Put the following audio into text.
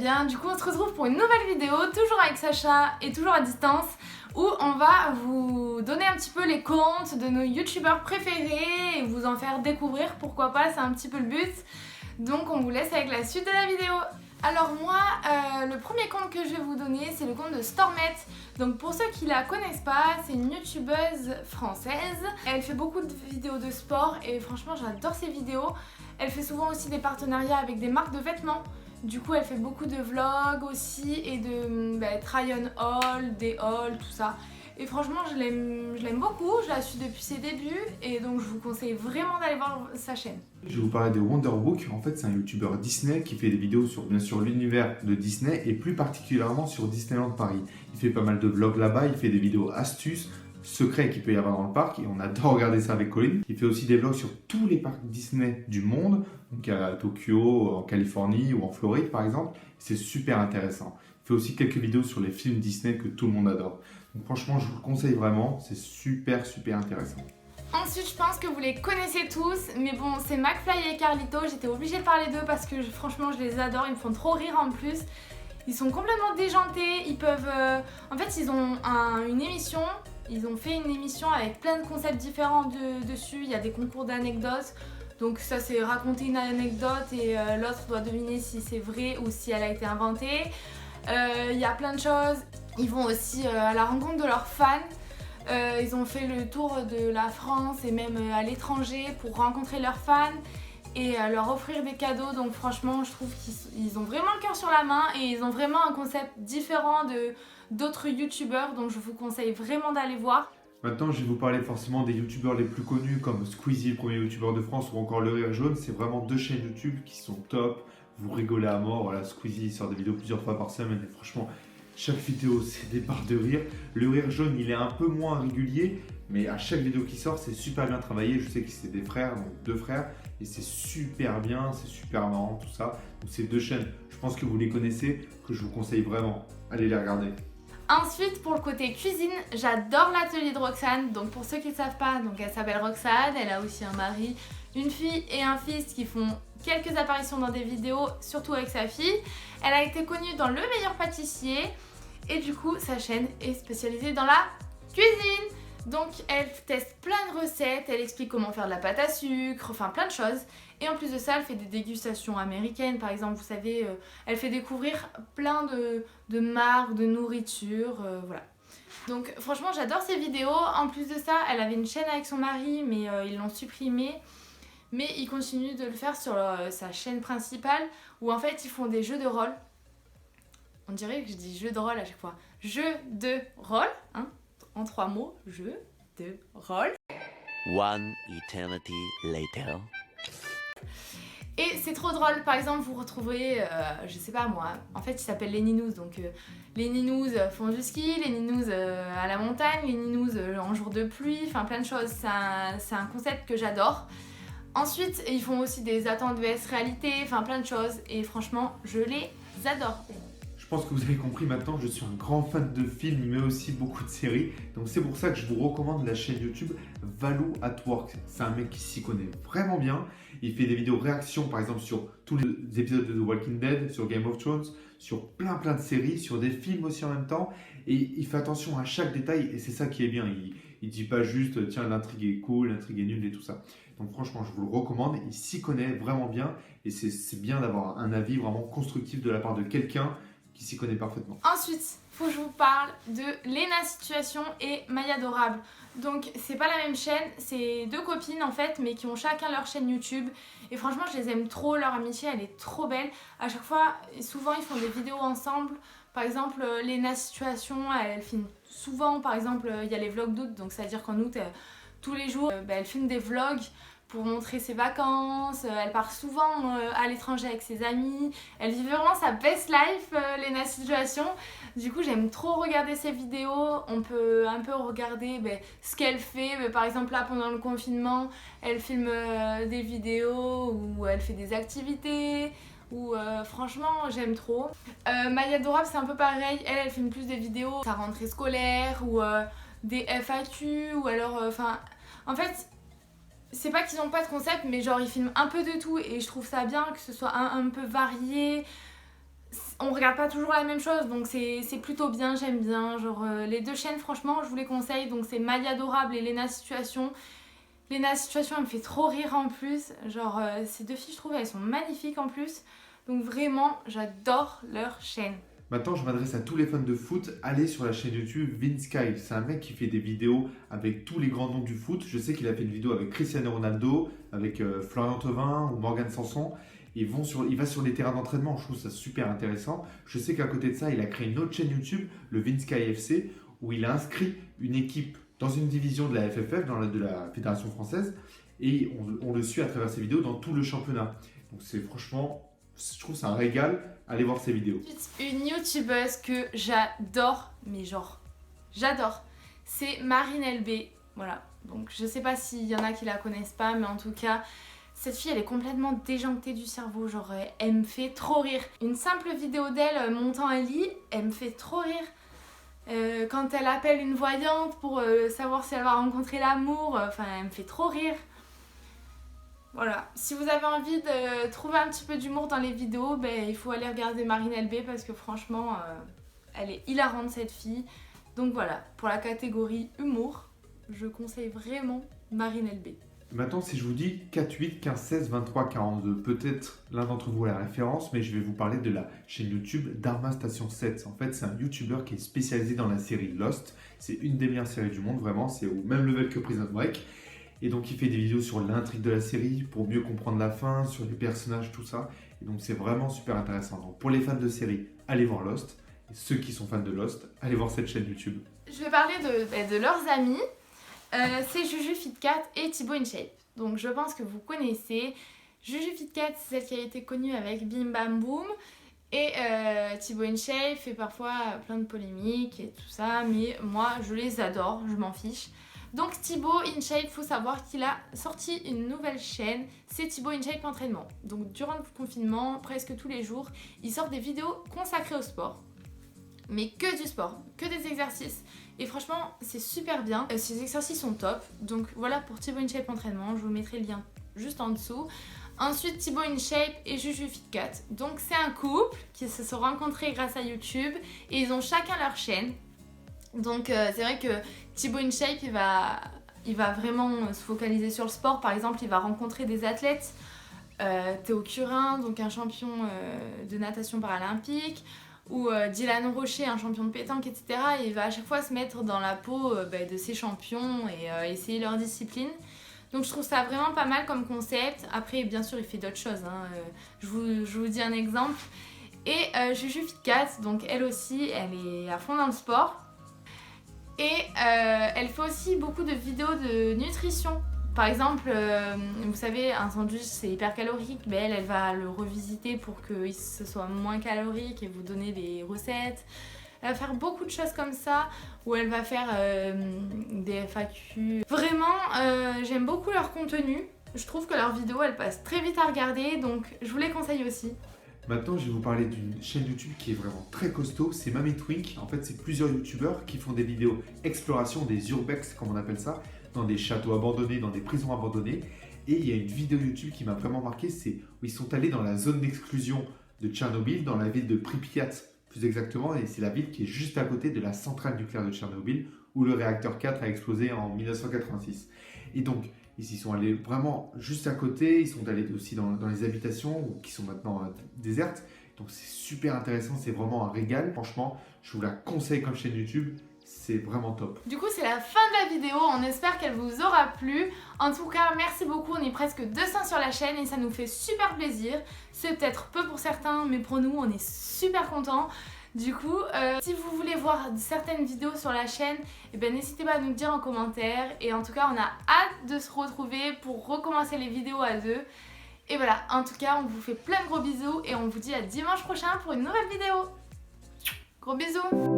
bien, du coup on se retrouve pour une nouvelle vidéo, toujours avec Sacha et toujours à distance, où on va vous donner un petit peu les comptes de nos youtubeurs préférés et vous en faire découvrir, pourquoi pas, c'est un petit peu le but. Donc on vous laisse avec la suite de la vidéo. Alors moi, le premier compte que je vais vous donner, c'est le compte de Stormette. Donc pour ceux qui la connaissent pas, c'est une youtubeuse française. Elle fait beaucoup de vidéos de sport et franchement j'adore ses vidéos. Elle fait souvent aussi des partenariats avec des marques de vêtements. Du coup elle fait beaucoup de vlogs aussi et de try on haul, des hauls, tout ça. Et franchement je l'aime beaucoup, je la suis depuis ses débuts et donc je vous conseille vraiment d'aller voir sa chaîne. Je vais vous parler de Wonderbook. En fait c'est un youtubeur Disney qui fait des vidéos sur bien sûr l'univers de Disney et plus particulièrement sur Disneyland Paris. Il fait pas mal de vlogs là-bas, il fait des vidéos astuces, secrets qu'il peut y avoir dans le parc et on adore regarder ça avec Colline. Il fait aussi des vlogs sur tous les parcs Disney du monde, donc à Tokyo, en Californie ou en Floride par exemple. C'est super intéressant. Il fait aussi quelques vidéos sur les films Disney que tout le monde adore. Donc franchement je vous le conseille vraiment, c'est super intéressant. Ensuite, je pense que vous les connaissez tous, mais bon, c'est McFly et Carlito. J'étais obligée de parler d'eux parce que franchement, je les adore. Ils me font trop rire en plus. Ils sont complètement déjantés. Ils peuvent. En fait, ils ont une émission. Ils ont fait une émission avec plein de concepts différents dessus. Il y a des concours d'anecdotes. Donc, ça, c'est raconter une anecdote et l'autre doit deviner si c'est vrai ou si elle a été inventée. Il y a plein de choses. Ils vont aussi à la rencontre de leurs fans. Ils ont fait le tour de la France et même à l'étranger pour rencontrer leurs fans et leur offrir des cadeaux. Donc franchement je trouve qu'ils ont vraiment le cœur sur la main et ils ont vraiment un concept différent d'autres youtubeurs, donc je vous conseille vraiment d'aller voir. Maintenant je vais vous parler forcément des youtubeurs les plus connus comme Squeezie, le premier youtubeur de France, ou encore Le Rire Jaune. C'est vraiment deux chaînes YouTube qui sont top, vous rigolez à mort. Voilà, Squeezie sort des vidéos plusieurs fois par semaine et franchement chaque vidéo c'est des barres de rire. Le Rire Jaune il est un peu moins régulier, mais à chaque vidéo qui sort c'est super bien travaillé. Je sais que c'est des frères, donc deux frères, et c'est super bien, c'est super marrant tout ça. Donc ces deux chaînes, je pense que vous les connaissez, que je vous conseille vraiment, allez les regarder. Ensuite, pour le côté cuisine, j'adore l'atelier de Roxane. Donc pour ceux qui ne savent pas, donc elle s'appelle Roxane, elle a aussi un mari, une fille et un fils qui font quelques apparitions dans des vidéos, surtout avec sa fille. Elle a été connue dans Le Meilleur Pâtissier et du coup sa chaîne est spécialisée dans la cuisine. Donc elle teste plein de recettes, elle explique comment faire de la pâte à sucre, enfin plein de choses. Et en plus de ça, elle fait des dégustations américaines, par exemple, vous savez, elle fait découvrir plein de marques, de nourriture, voilà. Donc franchement, j'adore ses vidéos. En plus de ça, elle avait une chaîne avec son mari, mais ils l'ont supprimée. Mais ils continuent de le faire sur sa chaîne principale, où en fait, ils font des jeux de rôle. On dirait que je dis jeu de rôle à chaque fois. Jeu de rôle, hein, en 3 mots, jeu de rôle. One eternity later. Et c'est trop drôle, par exemple vous retrouverez, je sais pas moi, en fait ils s'appellent les Ninous, donc les Ninous font du ski, les Ninous à la montagne, les Ninous en jour de pluie, enfin plein de choses, c'est un concept que j'adore. Ensuite ils font aussi des attentes vs réalité, enfin plein de choses et franchement je les adore. Je pense que vous avez compris maintenant, je suis un grand fan de films, mais aussi beaucoup de séries. Donc c'est pour ça que je vous recommande la chaîne YouTube Valou at Work. C'est un mec qui s'y connaît vraiment bien. Il fait des vidéos réactions, par exemple, sur tous les épisodes de The Walking Dead, sur Game of Thrones, sur plein de séries, sur des films aussi en même temps. Et il fait attention à chaque détail et c'est ça qui est bien. Il dit pas juste, tiens, l'intrigue est cool, l'intrigue est nulle et tout ça. Donc franchement, je vous le recommande. Il s'y connaît vraiment bien et c'est bien d'avoir un avis vraiment constructif de la part de quelqu'un qui s'y connaît parfaitement. Ensuite, faut que je vous parle de Léna Situation et Maya Adorable. Donc c'est pas la même chaîne, c'est deux copines en fait, mais qui ont chacun leur chaîne YouTube. Et franchement, je les aime trop, leur amitié elle est trop belle. À chaque fois, souvent ils font des vidéos ensemble. Par exemple, Léna Situation, elle filme souvent, par exemple, il y a les vlogs d'août, donc c'est à dire qu'en août, tous les jours, elle filme des vlogs pour montrer ses vacances, elle part souvent à l'étranger avec ses amis, elle vit vraiment sa best life, Léna Situation. Du coup j'aime trop regarder ses vidéos, on peut un peu regarder ce qu'elle fait, par exemple là pendant le confinement, elle filme des vidéos où elle fait des activités, où franchement j'aime trop. Maya Adorable c'est un peu pareil, elle filme plus des vidéos, sa rentrée scolaire ou des FAQ ou alors en fait c'est pas qu'ils ont pas de concept mais genre ils filment un peu de tout et je trouve ça bien que ce soit un peu varié. on regarde pas toujours la même chose, donc c'est plutôt bien, j'aime bien. Genre les deux chaînes, franchement, je vous les conseille. Donc c'est Maya Adorable et Léna Situation. Léna Situation, elle me fait trop rire en plus. Genre ces deux filles, je trouve, elles sont magnifiques en plus. Donc vraiment, j'adore leur chaîne. Maintenant, je m'adresse à tous les fans de foot. Allez sur la chaîne YouTube Vince Kyle. C'est un mec qui fait des vidéos avec tous les grands noms du foot. Je sais qu'il a fait une vidéo avec Cristiano Ronaldo, avec Florian Thauvin ou Morgan Sanson. Il va sur les terrains d'entraînement. Je trouve ça super intéressant. Je sais qu'à côté de ça, il a créé une autre chaîne YouTube, le Vince Kyle FC, où il a inscrit une équipe dans une division de la FFF, de la Fédération française. Et on le suit à travers ses vidéos dans tout le championnat. Donc c'est franchement... Je trouve c'est un régal, allez voir ses vidéos. Une youtubeuse que j'adore, mais genre, j'adore, c'est Marine LB. Voilà, donc je sais pas s'il y en a qui la connaissent pas, mais en tout cas, cette fille elle est complètement déjantée du cerveau, genre elle me fait trop rire. Une simple vidéo d'elle montant un lit, elle me fait trop rire. Quand elle appelle une voyante pour savoir si elle va rencontrer l'amour, enfin elle me fait trop rire. Voilà, si vous avez envie de trouver un petit peu d'humour dans les vidéos, ben, il faut aller regarder Marine LB parce que franchement, elle est hilarante cette fille. Donc voilà, pour la catégorie humour, je conseille vraiment Marine LB. Maintenant, si je vous dis 48 15 16 23 42, peut-être l'un d'entre vous a la référence, mais je vais vous parler de la chaîne YouTube d'Arma Station 7. En fait, c'est un YouTuber qui est spécialisé dans la série Lost. C'est une des meilleures séries du monde, vraiment, c'est au même level que Prison Break. Et donc il fait des vidéos sur l'intrigue de la série pour mieux comprendre la fin, sur les personnages, tout ça. Et donc c'est vraiment super intéressant. Donc pour les fans de série, allez voir Lost. Et ceux qui sont fans de Lost, allez voir cette chaîne YouTube. Je vais parler de leurs amis. C'est Juju Fitcat et Thibaut InShape. Donc je pense que vous connaissez. Juju Fitcat, c'est celle qui a été connue avec Bim Bam Boom. Et Thibaut InShape fait parfois plein de polémiques et tout ça. Mais moi, je les adore, je m'en fiche. Donc Thibaut InShape, il faut savoir qu'il a sorti une nouvelle chaîne, c'est Thibaut InShape Entraînement. Donc durant le confinement, presque tous les jours, il sort des vidéos consacrées au sport. Mais que du sport, que des exercices. Et franchement, c'est super bien. Ces exercices sont top. Donc voilà pour Thibaut InShape Entraînement, je vous mettrai le lien juste en dessous. Ensuite, Thibaut InShape et Juju Fitcat. Donc c'est un couple qui se sont rencontrés grâce à YouTube et ils ont chacun leur chaîne. Donc c'est vrai que Thibaut InShape il va vraiment se focaliser sur le sport. Par exemple, il va rencontrer des athlètes, Théo Curin, donc un champion de natation paralympique, ou Dylan Rocher, un champion de pétanque, etc. Et il va à chaque fois se mettre dans la peau de ces champions et essayer leur discipline. Donc je trouve ça vraiment pas mal comme concept. Après, bien sûr, il fait d'autres choses. Je vous dis un exemple. Et Juju Fitcat, donc elle aussi, elle est à fond dans le sport. Et elle fait aussi beaucoup de vidéos de nutrition. Par exemple, vous savez, un sandwich c'est hyper calorique, mais elle va le revisiter pour que ce soit moins calorique et vous donner des recettes. Elle va faire beaucoup de choses comme ça, où elle va faire des FAQ. Vraiment, j'aime beaucoup leur contenu. Je trouve que leurs vidéos, elles passent très vite à regarder, donc je vous les conseille aussi. Maintenant, je vais vous parler d'une chaîne YouTube qui est vraiment très costaud, c'est Mamie Twink. En fait, c'est plusieurs youtubeurs qui font des vidéos exploration des urbex, comme on appelle ça, dans des châteaux abandonnés, dans des prisons abandonnées. Et il y a une vidéo YouTube qui m'a vraiment marqué, c'est où ils sont allés dans la zone d'exclusion de Tchernobyl, dans la ville de Pripyat, plus exactement, et c'est la ville qui est juste à côté de la centrale nucléaire de Tchernobyl, où le réacteur 4 a explosé en 1986. Et donc, ils y sont allés vraiment juste à côté, ils sont allés aussi dans les habitations qui sont maintenant désertes. Donc c'est super intéressant, c'est vraiment un régal. Franchement, je vous la conseille comme chaîne YouTube, c'est vraiment top. Du coup, c'est la fin de la vidéo, on espère qu'elle vous aura plu. En tout cas, merci beaucoup, on est presque 200 sur la chaîne et ça nous fait super plaisir. C'est peut-être peu pour certains, mais pour nous, on est super contents. Du coup, si vous voulez voir certaines vidéos sur la chaîne, n'hésitez pas à nous le dire en commentaire. Et en tout cas, on a hâte de se retrouver pour recommencer les vidéos à deux. Et voilà, en tout cas, on vous fait plein de gros bisous et on vous dit à dimanche prochain pour une nouvelle vidéo. Gros bisous!